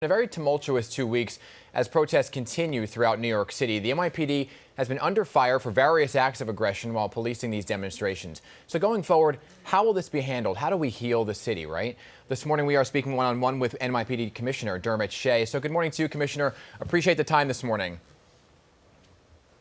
A very tumultuous 2 weeks as protests continue throughout New York City. The NYPD has been under fire for various acts of aggression while policing these demonstrations. So going forward, how will this be handled? How do we heal the city, right? This morning we are speaking one-on-one with NYPD Commissioner Dermot Shea. So good morning to you, Commissioner. Appreciate the time this morning.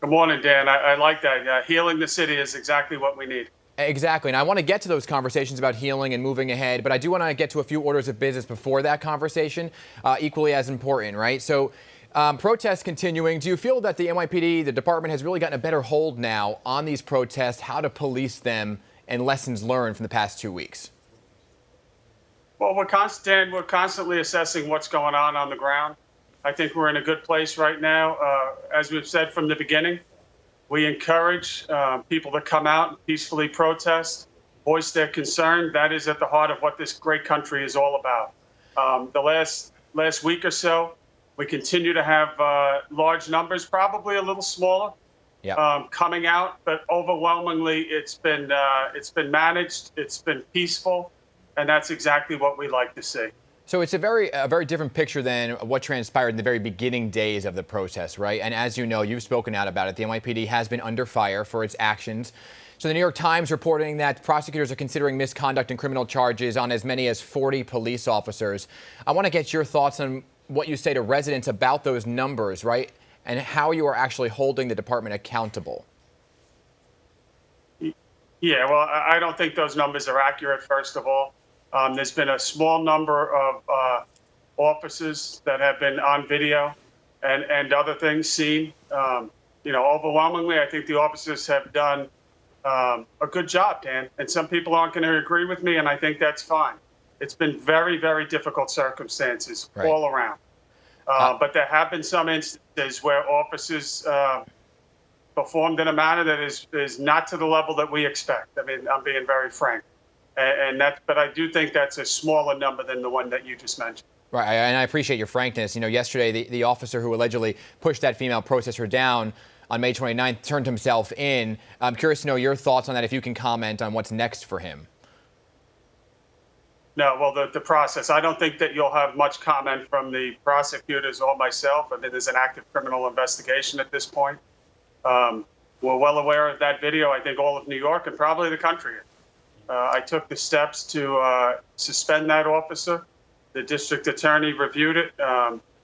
Good morning, Dan. I like that. Healing the city is exactly what we need. Exactly. And I want to get to those conversations about healing and moving ahead, but I do want to get to a few orders of business before that conversation, equally as important, right? So protests continuing. Do you feel that the NYPD, the department, has really gotten a better hold now on these protests, how to police them, and lessons learned from the past 2 weeks? Well, we're constantly assessing what's going on the ground. I think we're in a good place right now. As we've said from the beginning, we encourage people to come out and peacefully protest, voice their concern. That is at the heart of what this great country is all about. The last week or so, we continue to have large numbers, probably a little smaller, coming out, but overwhelmingly it's been managed, it's been peaceful, and that's exactly what we like to see. So it's a very different picture than what transpired in the very beginning days of the protest, right? And as you know, you've spoken out about it. The NYPD has been under fire for its actions. So the New York Times reporting that prosecutors are considering misconduct and criminal charges on as many as 40 police officers. I want to get your thoughts on what you say to residents about those numbers, right? And how you are actually holding the department accountable. Yeah, well, I don't think those numbers are accurate, first of all. There's been a small number of officers that have been on video and other things seen. Overwhelmingly, I think the officers have done a good job, Dan. And some people aren't going to agree with me, and I think that's fine. It's been very, very difficult circumstances all around. But there have been some instances where officers performed in a manner that is not to the level that we expect. I mean, I'm being very frank. But I do think that's a smaller number than the one that you just mentioned. Right, and I appreciate your frankness. You know, yesterday the officer who allegedly pushed that female protester down on May 29th turned himself in. I'm curious to know your thoughts on that, if you can comment on what's next for him. No, well, the process. I don't think that you'll have much comment from the prosecutors or myself. I mean, there's an active criminal investigation at this point. We're well aware of that video. I think all of New York and probably the country. I took the steps to suspend that officer. The district attorney reviewed it,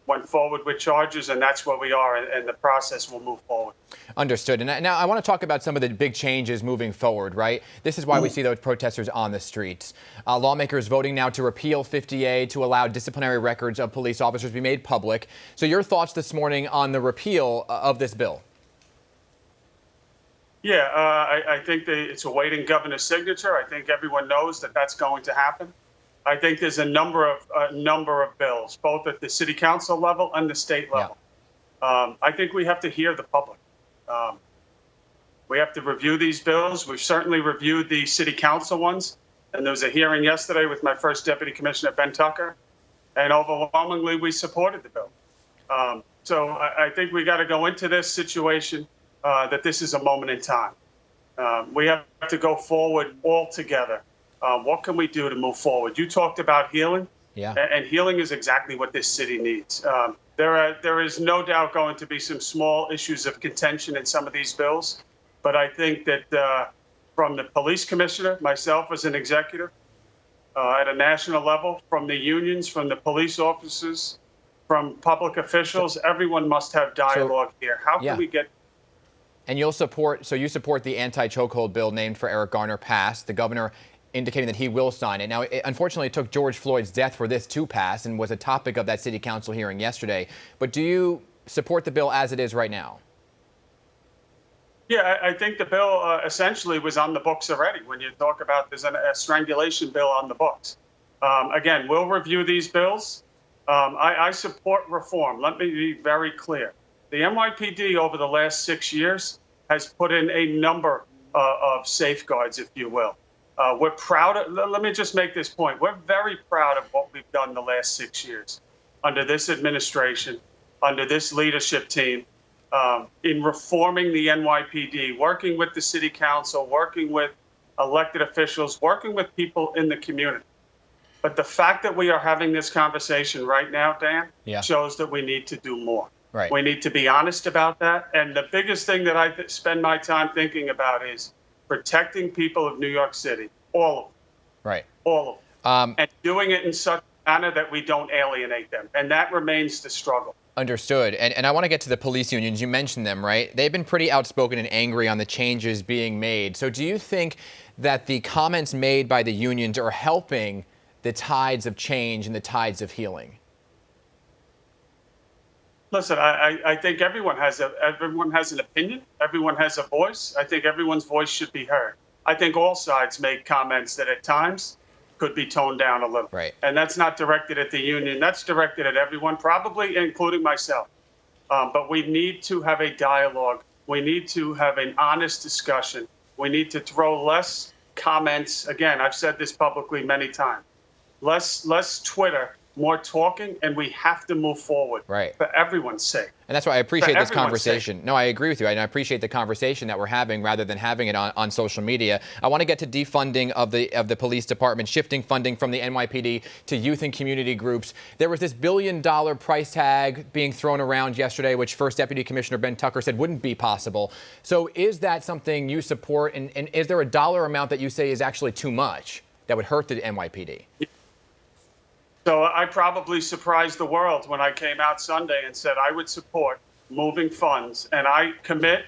went forward with charges, and that's where we are, and the process will move forward. Understood. And now I want to talk about some of the big changes moving forward, right? This is why we see those protesters on the streets. Lawmakers voting now to repeal 50A to allow disciplinary records of police officers to be made public. So your thoughts this morning on the repeal of this bill? Yeah, I think it's awaiting governor's signature. I think everyone knows that that's going to happen. I think there's a number of bills, both at the city council level and the state level. I think we have to hear the public. We have to review these bills. We've certainly reviewed the city council ones, and there was a hearing yesterday with my first deputy commissioner, Ben Tucker, and overwhelmingly we supported the bill. So I think we got to go into this situation that this is a moment in time. We have to go forward all together. What can we do to move forward? You talked about healing, and healing is exactly what this city needs. There is no doubt going to be some small issues of contention in some of these bills, but I think that from the police commissioner, myself as an executive, at a national level, from the unions, from the police officers, from public officials, everyone must have dialogue here. How can we get... And you support the anti-chokehold bill named for Eric Garner passed. The governor indicating that he will sign it. Now, unfortunately, it took George Floyd's death for this to pass and was a topic of that city council hearing yesterday. But do you support the bill as it is right now? Yeah, I think the bill essentially was on the books already. When you talk about there's a strangulation bill on the books. Again, we'll review these bills. I support reform. Let me be very clear. The NYPD over the last 6 years has put in a number of safeguards, if you will. We're proud of, let me just make this point. We're very proud of what we've done the last 6 years under this administration, under this leadership team, in reforming the NYPD, working with the city council, working with elected officials, working with people in the community. But the fact that we are having this conversation right now, Dan, Yeah. shows that we need to do more. Right. We need to be honest about that. And the biggest thing that I spend my time thinking about is protecting people of New York City, all of them, Right. all of them, and doing it in such a manner that we don't alienate them. And that remains the struggle. Understood. And I want to get to the police unions. You mentioned them, right? They've been pretty outspoken and angry on the changes being made. So do you think that the comments made by the unions are helping the tides of change and the tides of healing? Listen, I think everyone has an opinion. Everyone has a voice. I think everyone's voice should be heard. I think all sides make comments that at times could be toned down a little. Right. And that's not directed at the union. That's directed at everyone, probably including myself. But we need to have a dialogue. We need to have an honest discussion. We need to throw less comments. Again, I've said this publicly many times. Less Twitter, more talking, and we have to move forward. Right. For everyone's sake. And that's why I appreciate this everyone's conversation. No, I agree with you. And I appreciate the conversation that we're having rather than having it on social media. I want to get to defunding of the police department, shifting funding from the NYPD to youth and community groups. There was this $1 billion price tag being thrown around yesterday, which First Deputy Commissioner Ben Tucker said wouldn't be possible. So is that something you support? And is there a dollar amount that you say is actually too much that would hurt the NYPD? So I probably surprised the world when I came out Sunday and said I would support moving funds, and I commit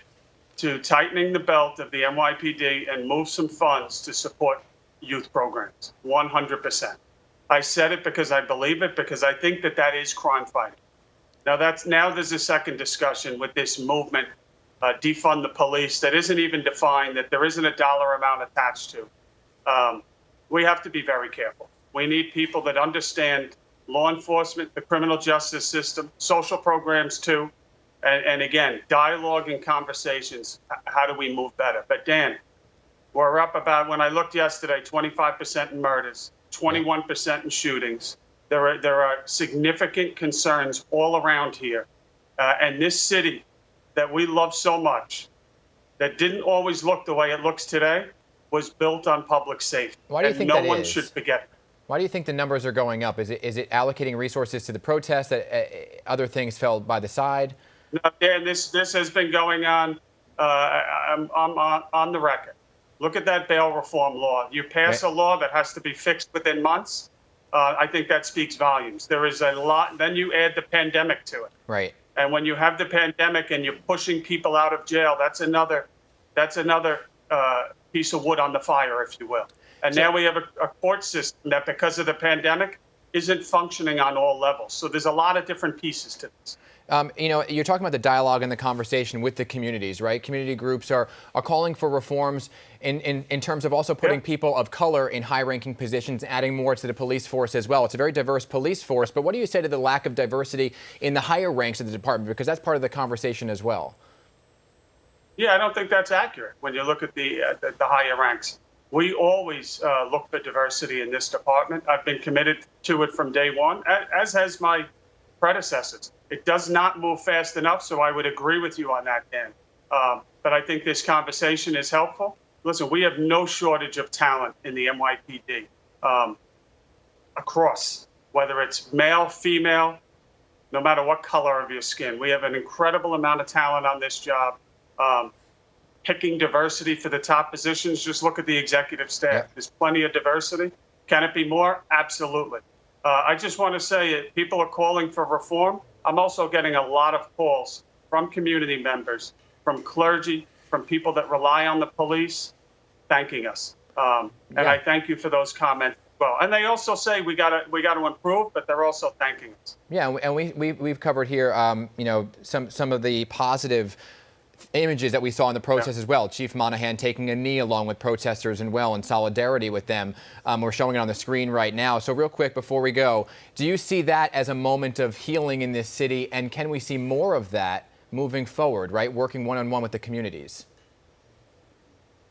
to tightening the belt of the NYPD and move some funds to support youth programs, 100%. I said it because I believe it, because I think that is crime fighting. Now there's a second discussion with this movement, defund the police, that isn't even defined, that there isn't a dollar amount attached to. We have to be very careful. We need people that understand law enforcement, the criminal justice system, social programs too. And again, dialogue and conversations. How do we move better? But Dan, we're up about, when I looked yesterday, 25% in murders, 21% in shootings. There are significant concerns all around here. And this city that we love so much, that didn't always look the way it looks today, was built on public safety. Why do you think no that one is? should forget. Why do you think the numbers are going up? Is it allocating resources to the protests that other things fell by the side? No, Dan, this has been going on. I'm on the record. Look at that bail reform law. You pass a law that has to be fixed within months. I think that speaks volumes. There is a lot. Then you add the pandemic to it. Right. And when you have the pandemic and you're pushing people out of jail, that's another piece of wood on the fire, if you will. And now we have a court system that, because of the pandemic, isn't functioning on all levels. So there's a lot of different pieces to this. You're talking about the dialogue and the conversation with the communities, right? Community groups are calling for reforms in terms of also putting people of color in high-ranking positions, adding more to the police force as well. It's a very diverse police force, but what do you say to the lack of diversity in the higher ranks of the department? Because that's part of the conversation as well. Yeah, I don't think that's accurate when you look at the higher ranks. We always look for diversity in this department. I've been committed to it from day one, as has my predecessors. It does not move fast enough, so I would agree with you on that, Dan. But I think this conversation is helpful. Listen, we have no shortage of talent in the NYPD across, whether it's male, female, no matter what color of your skin. We have an incredible amount of talent on this job. Picking diversity for the top positions, just look at the executive staff. Yeah. There's plenty of diversity. Can it be more? Absolutely. I just want to say people are calling for reform. I'm also getting a lot of calls from community members, from clergy, from people that rely on the police, thanking us. And I thank you for those comments as well. And they also say we got to improve, but they're also thanking us. Yeah, and we've covered here, some of the positive images that we saw in the protest as well. Chief Monahan taking a knee along with protesters and in solidarity with them. We're showing it on the screen right now. So real quick before we go, do you see that as a moment of healing in this city? And can we see more of that moving forward, right? Working one-on-one with the communities?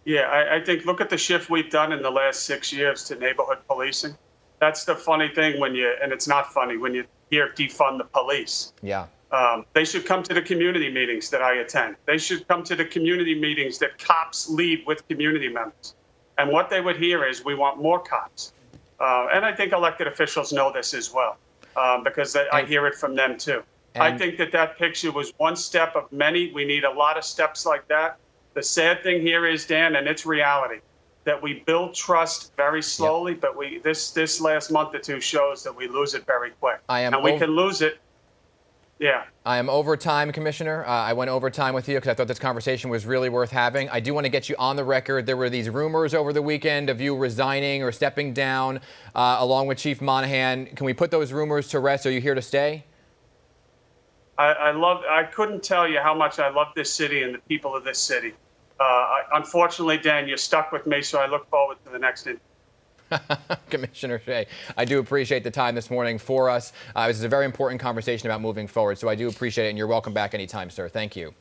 Yeah, I think look at the shift we've done in the last 6 years to neighborhood policing. That's the funny thing and it's not funny when you hear defund the police. Yeah. They should come to the community meetings that I attend. They should come to the community meetings that cops lead with community members. And what they would hear is, we want more cops. And I think elected officials know this as well, because I hear it from them too. I think that picture was one step of many. We need a lot of steps like that. The sad thing here is, Dan, and it's reality, that we build trust very slowly, but this last month or two shows that we lose it very quick. And we can lose it. Yeah. I am over time, Commissioner. I went over time with you because I thought this conversation was really worth having. I do want to get you on the record. There were these rumors over the weekend of you resigning or stepping down along with Chief Monahan. Can we put those rumors to rest? Are you here to stay? I couldn't tell you how much I love this city and the people of this city. Unfortunately, Dan, you're stuck with me, so I look forward to the next interview. Commissioner Shea, I do appreciate the time this morning for us. This is a very important conversation about moving forward, so I do appreciate it, and you're welcome back anytime, sir. Thank you.